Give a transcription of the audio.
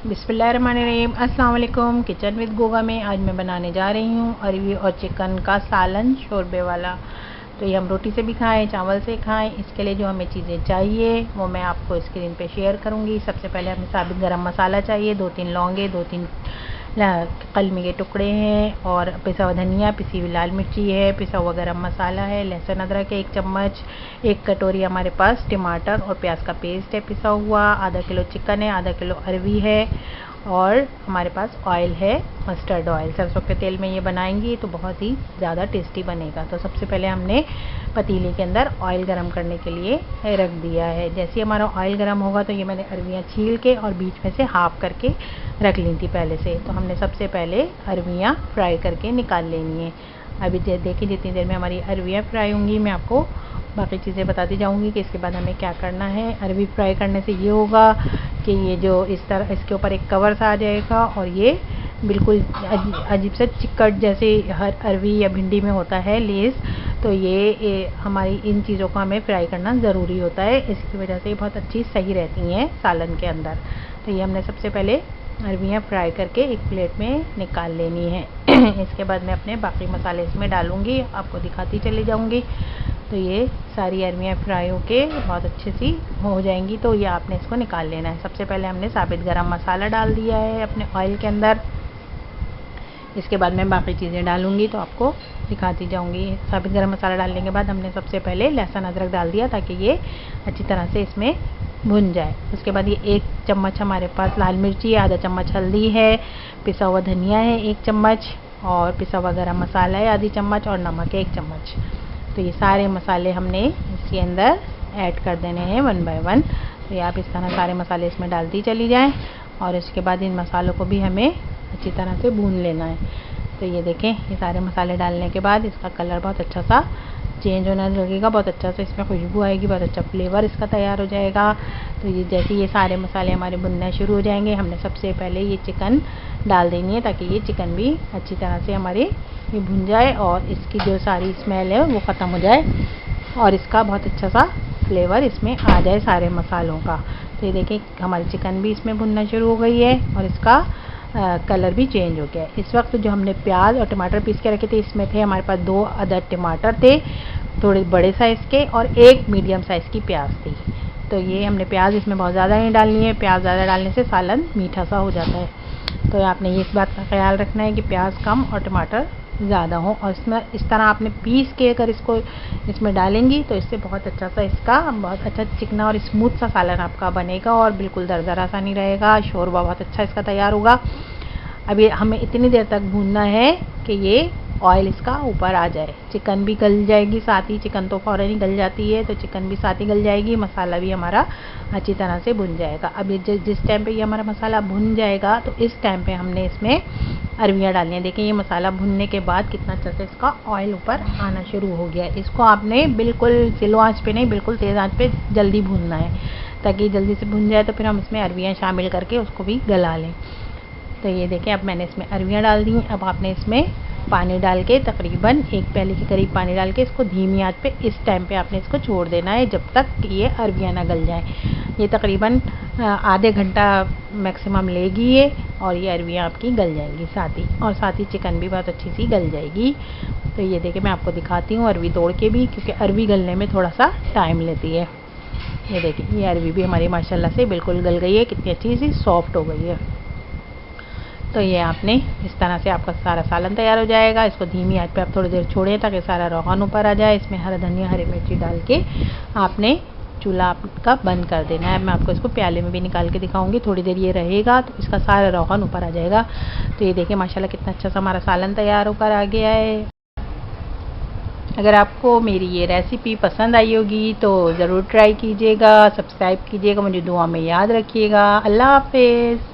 बिस्मिल्लाहिर्रहमानिर्रहीम। अस्सलाम वालेकुम। किचन विद गोगा में आज मैं बनाने जा रही हूँ अरवी और चिकन का सालन शोरबे वाला। तो ये हम रोटी से भी खाएं, चावल से खाएं। इसके लिए जो हमें चीज़ें चाहिए वो मैं आपको स्क्रीन पे शेयर करूँगी। सबसे पहले हमें साबित गरम मसाला चाहिए, 2-3 लौंगे, 2-3 कलमी के टुकड़े हैं, और पिसा हुआ धनिया, पिसी हुई लाल मिर्ची है, पिसा हुआ गरम मसाला है, लहसुन अदरक है 1 चम्मच, 1 कटोरी हमारे पास टमाटर और प्याज का पेस्ट है पिसा हुआ, आधा किलो चिकन है, आधा किलो अरवी है, और हमारे पास ऑयल है मस्टर्ड ऑयल। सरसों के तेल में ये बनाएंगी तो बहुत ही ज़्यादा टेस्टी बनेगा। तो सबसे पहले हमने पतीले के अंदर ऑयल गरम करने के लिए रख दिया है। जैसे ही हमारा ऑयल गरम होगा तो ये मैंने अरवियाँ छील के और बीच में से हाफ करके रख ली थी पहले से। तो हमने सबसे पहले अरवियाँ फ्राई करके निकाल लेनी है। अभी देखिए जितनी देर में हमारी अरवियाँ फ्राई होंगी मैं आपको बाकी चीज़ें बताती जाऊंगी कि इसके बाद हमें क्या करना है। अरवी फ्राई करने से ये होगा कि ये जो इस तरह इसके ऊपर एक कवर सा आ जाएगा और ये बिल्कुल अजीब से चिकट जैसे हर अरवी या भिंडी में होता है लेस। तो ये हमारी इन चीज़ों को हमें फ्राई करना ज़रूरी होता है, इसकी वजह से बहुत अच्छी सही रहती हैं सालन के अंदर। तो ये हमने सबसे पहले अरवियाँ फ्राई करके एक प्लेट में निकाल लेनी है। इसके बाद मैं अपने बाकी मसाले इसमें डालूँगी, आपको दिखाती चली जाऊँगी। तो ये सारी अरवियाँ फ्राई होके बहुत अच्छे सी हो जाएंगी। तो ये आपने इसको निकाल लेना है। सबसे पहले हमने साबित गरम मसाला डाल दिया है अपने ऑयल के अंदर। इसके बाद मैं बाकी चीज़ें डालूँगी तो आपको दिखाती जाऊँगी। साबित गरम मसाला डालने के बाद हमने सबसे पहले लहसुन अदरक डाल दिया ताकि ये अच्छी तरह से इसमें भुन जाए। उसके बाद ये 1 चम्मच हमारे पास लाल मिर्ची है, आधा चम्मच हल्दी है, पिसा हुआ धनिया है 1 चम्मच, और पिसा हुआ गरम मसाला है आधी चम्मच, और नमक है 1 चम्मच। तो ये सारे मसाले हमने इसके अंदर ऐड कर देने हैं 1 बाय 1। तो ये आप इस तरह सारे मसाले इसमें डालती चली जाएं, और इसके बाद इन मसालों को भी हमें अच्छी तरह से भून लेना है। तो ये देखें, ये सारे मसाले डालने के बाद इसका कलर बहुत अच्छा सा चेंज होने लगेगा, बहुत अच्छा सा इसमें खुशबू आएगी, बहुत अच्छा फ्लेवर इसका तैयार हो जाएगा। तो ये जैसे ये सारे मसाले हमारे भुनना शुरू हो जाएंगे, हमने सबसे पहले ये चिकन डाल देनी है ताकि ये चिकन भी अच्छी तरह से हमारे ये भुन जाए और इसकी जो सारी स्मेल है वो ख़त्म हो जाए और इसका बहुत अच्छा सा फ्लेवर इसमें आ जाए सारे मसालों का। तो ये देखें हमारी चिकन भी इसमें भुनना शुरू हो गई है और इसका कलर भी चेंज हो गया है। इस वक्त जो हमने प्याज और टमाटर पीस के रखे थे, इसमें थे हमारे पास 2 अदद टमाटर थे थोड़े बड़े साइज़ के, और 1 मीडियम साइज़ की प्याज थी। तो ये हमने प्याज इसमें बहुत ज़्यादा नहीं डालनी है, प्याज ज़्यादा डालने से सालन मीठा सा हो जाता है। तो आपने ये इस बात का ख्याल रखना है कि प्याज कम और टमाटर ज़्यादा हो, और इसमें इस तरह आपने पीस के अगर इसको इसमें डालेंगी तो इससे बहुत अच्छा सा इसका बहुत अच्छा चिकना और स्मूथ सा सालन आपका बनेगा और बिल्कुल दरदरा सा नहीं रहेगा। शोरबा बहुत अच्छा इसका तैयार होगा। अभी हमें इतनी देर तक भूनना है कि ये ऑयल इसका ऊपर आ जाए, चिकन भी गल जाएगी साथ ही, चिकन तो फ़ौरन ही गल जाती है, तो चिकन भी साथ ही गल जाएगी, मसाला भी हमारा अच्छी तरह से भुन जाएगा। अब ये जिस टाइम पे ये हमारा मसाला भुन जाएगा तो इस टाइम पे हमने इसमें अरवियाँ डालनी है। देखिए ये मसाला भुनने के बाद कितना अच्छा से इसका ऑयल ऊपर आना शुरू हो गया है। इसको आपने बिल्कुल स्लो आँच पे नहीं, बिल्कुल तेज़ आँच पे जल्दी भूनना है ताकि जल्दी से भुन जाए, तो फिर हम इसमें अरवियाँ शामिल करके उसको भी गला लें। तो ये देखें अब मैंने इसमें अरवियाँ डाल दी। अब आपने इसमें पानी डाल के तकरीबन 1 प्याली के करीब पानी डाल के इसको धीमी आंच पे इस टाइम पे आपने इसको छोड़ देना है जब तक कि ये अरवियाँ ना गल जाएं। ये तकरीबन आधे घंटा मैक्सिमम लेगी ये, और ये अरवियाँ आपकी गल जाएंगी साथ ही, और साथ ही चिकन भी बहुत अच्छी सी गल जाएगी। तो ये देखिए मैं आपको दिखाती हूँ अरवी तोड़ के भी, क्योंकि अरवी गलने में थोड़ा सा टाइम लेती है। ये देखिए ये अरवी भी हमारी माशाल्लाह से बिल्कुल गल गई है, कितनी अच्छी सी सॉफ्ट हो गई है। तो ये आपने इस तरह से आपका सारा सालन तैयार हो जाएगा। इसको धीमी आंच पे आप थोड़ी देर छोड़ें ताकि सारा रोगन ऊपर आ जाए। इसमें हरा धनिया हरी मिर्ची डाल के आपने चूल्हा आपका बंद कर देना है। मैं आपको इसको प्याले में भी निकाल के दिखाऊंगी, थोड़ी देर ये रहेगा तो इसका सारा रोगन ऊपर आ जाएगा। तो ये देखिए माशाल्लाह कितना अच्छा सा हमारा सालन तैयार होकर आ गया है। अगर आपको मेरी ये रेसिपी पसंद आई होगी तो ज़रूर ट्राई कीजिएगा, सब्सक्राइब कीजिएगा, मुझे दुआ में याद रखिएगा। अल्लाह हाफिज़।